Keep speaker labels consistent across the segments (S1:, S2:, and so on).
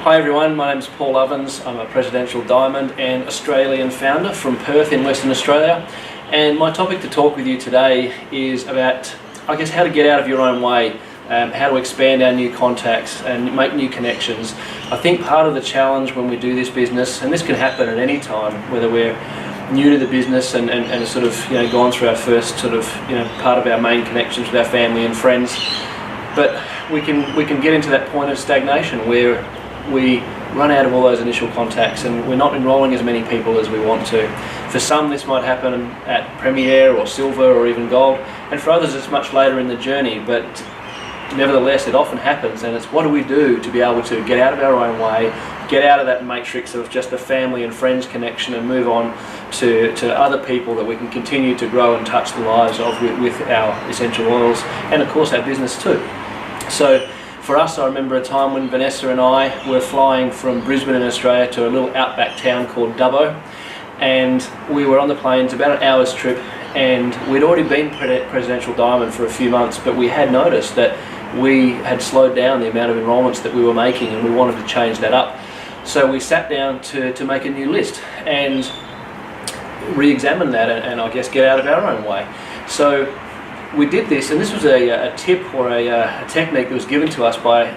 S1: Hi everyone, my name is Paul Ovens. I'm a Presidential Diamond and Australian founder from Perth in Western Australia. And my topic to talk with you today is about, how to get out of your own way, how to expand our new contacts and make new connections. I think part of the challenge when we do this business, and this can happen at any time, whether we're new to the business and gone through our first part of our main connections with our family and friends, but we can get into that point of stagnation where we run out of all those initial contacts and we're not enrolling as many people as we want to. For some this might happen at Premier or Silver or even Gold, and for others it's much later in the journey, but nevertheless it often happens. And it's what do we do to be able to get out of our own way, get out of that matrix of just a family and friends connection and move on to other people that we can continue to grow and touch the lives of with our essential oils, and of course our business too. So for us, I remember a time when Vanessa and I were flying from Brisbane in Australia to a little outback town called Dubbo, and we were on the plane. It's about an hour's trip, and we'd already been Presidential Diamond for a few months, but we had noticed that we had slowed down the amount of enrolments that we were making, and we wanted to change that up. So we sat down to make a new list and re-examine that and I guess get out of our own way. So we did this, and this was a tip or a technique that was given to us by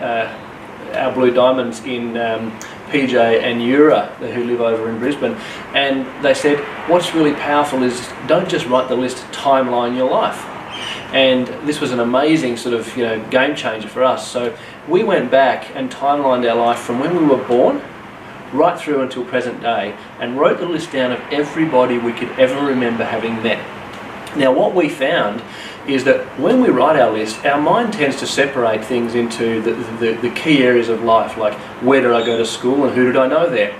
S1: our Blue Diamonds in PJ and Yura, who live over in Brisbane. And they said, what's really powerful is don't just write the list, timeline your life. And this was an amazing game changer for us. So we went back and timelined our life from when we were born right through until present day, and wrote the list down of everybody we could ever remember having met. Now what we found is that when we write our list, our mind tends to separate things into the key areas of life, like where did I go to school and who did I know there?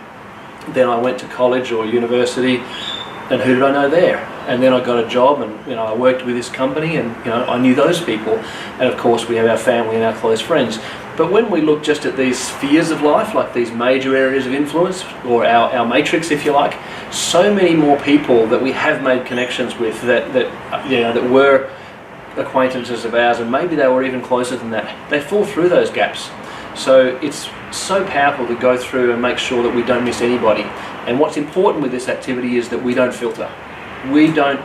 S1: Then I went to college or university, and who did I know there? And then I got a job, and I worked with this company, and I knew those people. And of course we have our family and our close friends. But when we look just at these spheres of life, like these major areas of influence, or our matrix if you like, so many more people that we have made connections with that were acquaintances of ours, and maybe they were even closer than that, they fall through those gaps. So it's so powerful to go through and make sure that we don't miss anybody. And what's important with this activity is that we don't filter. We don't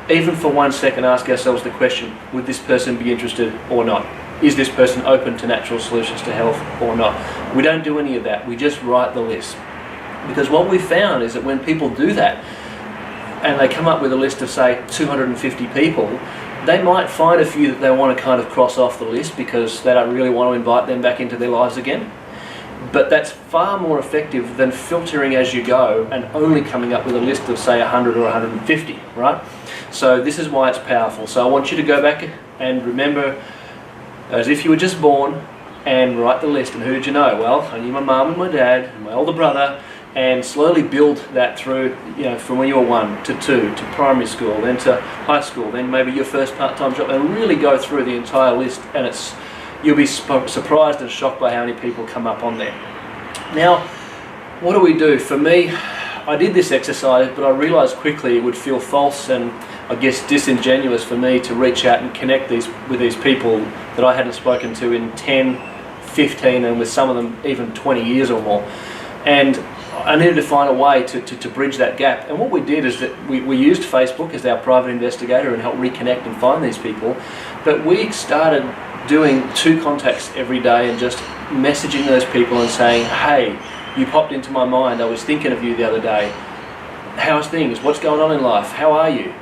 S1: even for 1 second ask ourselves the question, would this person be interested or not? Is this person open to natural solutions to health or not? We don't do any of that. We just write the list. Because what we found is that when people do that and they come up with a list of say 250 people, they might find a few that they want to kind of cross off the list because they don't really want to invite them back into their lives again. But that's far more effective than filtering as you go and only coming up with a list of say 100 or 150, right? So this is why it's powerful. So I want you to go back and remember as if you were just born and write the list. And who did you know? Well, I knew my mum and my dad and my older brother, and slowly build that through, from when you were 1 to 2 to primary school, then to high school, then maybe your first part-time job, and really go through the entire list. And you'll be surprised and shocked by how many people come up on there. Now, what do we do? For me, I did this exercise, but I realized quickly it would feel false and I guess disingenuous for me to reach out and connect with these people that I hadn't spoken to in 10, 15, and with some of them even 20 years or more. And I needed to find a way to bridge that gap. And what we did is that we used Facebook as our private investigator and helped reconnect and find these people. But we started doing 2 contacts every day and just messaging those people and saying, hey, you popped into my mind, I was thinking of you the other day. How's things? What's going on in life? How are you?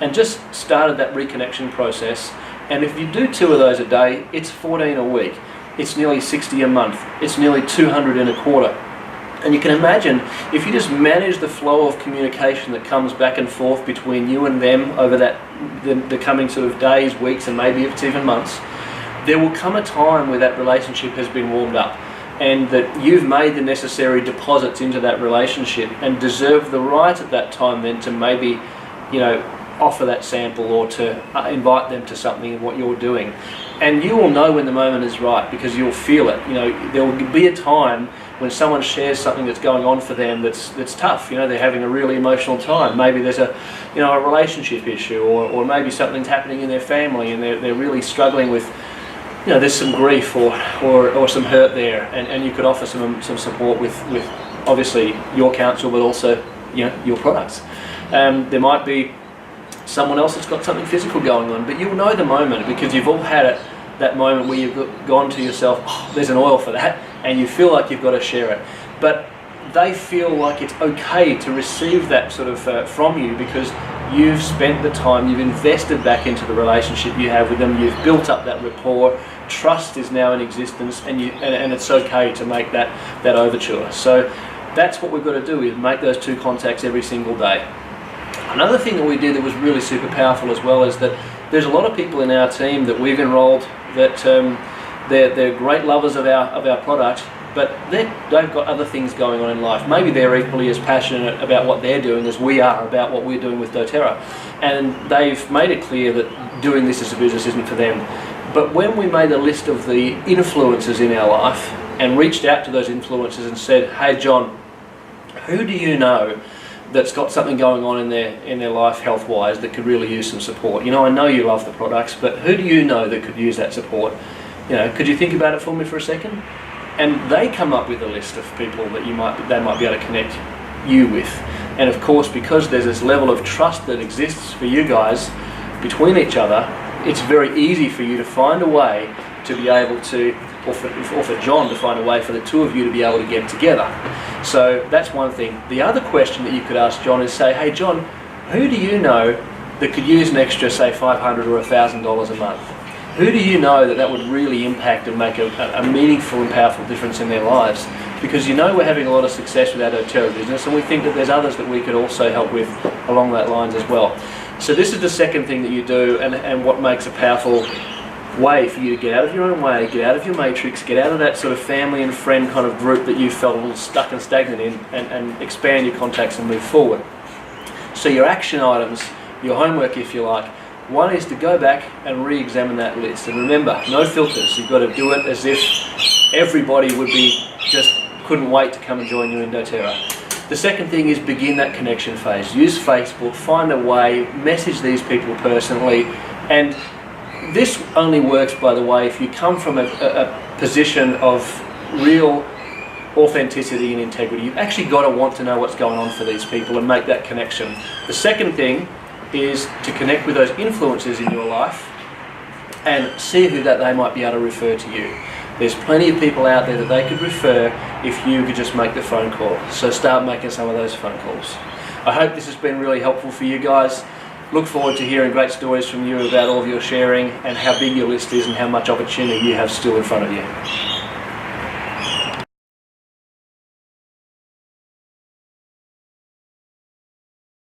S1: And just started that reconnection process. And if you do 2 of those a day, it's 14 a week. It's nearly 60 a month. It's nearly 200 in a quarter. And you can imagine, if you just manage the flow of communication that comes back and forth between you and them over the coming days, weeks, and maybe if it's even months, there will come a time where that relationship has been warmed up, and that you've made the necessary deposits into that relationship and deserve the right at that time then to maybe, offer that sample or to invite them to something in what you're doing. And you will know when the moment is right because you'll feel it. There will be a time when someone shares something that's going on for them that's tough. They're having a really emotional time. Maybe there's a relationship issue, or maybe something's happening in their family and they're really struggling with there's some grief or some hurt there, and you could offer some support with obviously your counsel, but also your products. There might be someone else that's got something physical going on, but you'll know the moment, because you've all had it, that moment where you've gone to yourself, oh, there's an oil for that, and you feel like you've got to share it. But they feel like it's okay to receive that sort of from you, because you've spent the time, you've invested back into the relationship you have with them, you've built up that rapport, trust is now in existence, and it's okay to make that overture. So that's what we've got to do, is make those two contacts every single day. Another thing that we do that was really super powerful as well is that there's a lot of people in our team that we've enrolled that they're great lovers of our product, but they've got other things going on in life. Maybe they're equally as passionate about what they're doing as we are about what we're doing with doTERRA, and they've made it clear that doing this as a business isn't for them. But when we made a list of the influencers in our life and reached out to those influencers and said, hey John, who do you know that's got something going on in their life health-wise that could really use some support? I know you love the products, but who do you know that could use that support? Could you think about it for me for a second? And they come up with a list of people that they might be able to connect you with. And of course, because there's this level of trust that exists for you guys between each other, it's very easy for you to find a way to be able to, or for John to find a way for the two of you to be able to get together. So that's one thing. The other question that you could ask John is say, hey John, who do you know that could use an extra, say, $500 or $1,000 a month? Who do you know that would really impact and make a meaningful and powerful difference in their lives? Because we're having a lot of success with our doTERRA business, and we think that there's others that we could also help with along that lines as well. So this is the second thing that you do, and what makes a powerful way for you to get out of your own way, get out of your matrix, get out of that sort of family and friend kind of group that you felt a little stuck and stagnant in, and expand your contacts and move forward. So your action items, your homework if you like, one is to go back and re-examine that list. And remember, no filters. You've got to do it as if everybody would be couldn't wait to come and join you in doTERRA. The second thing is begin that connection phase. Use Facebook, find a way, message these people personally. And this only works, by the way, if you come from a position of real authenticity and integrity. You've actually got to want to know what's going on for these people and make that connection. The second thing is to connect with those influencers in your life and see who that they might be able to refer to you. There's plenty of people out there that they could refer if you could just make the phone call. So start making some of those phone calls. I hope this has been really helpful for you guys. Look forward to hearing great stories from you about all of your sharing and how big your list is and how much opportunity you have still in front of you.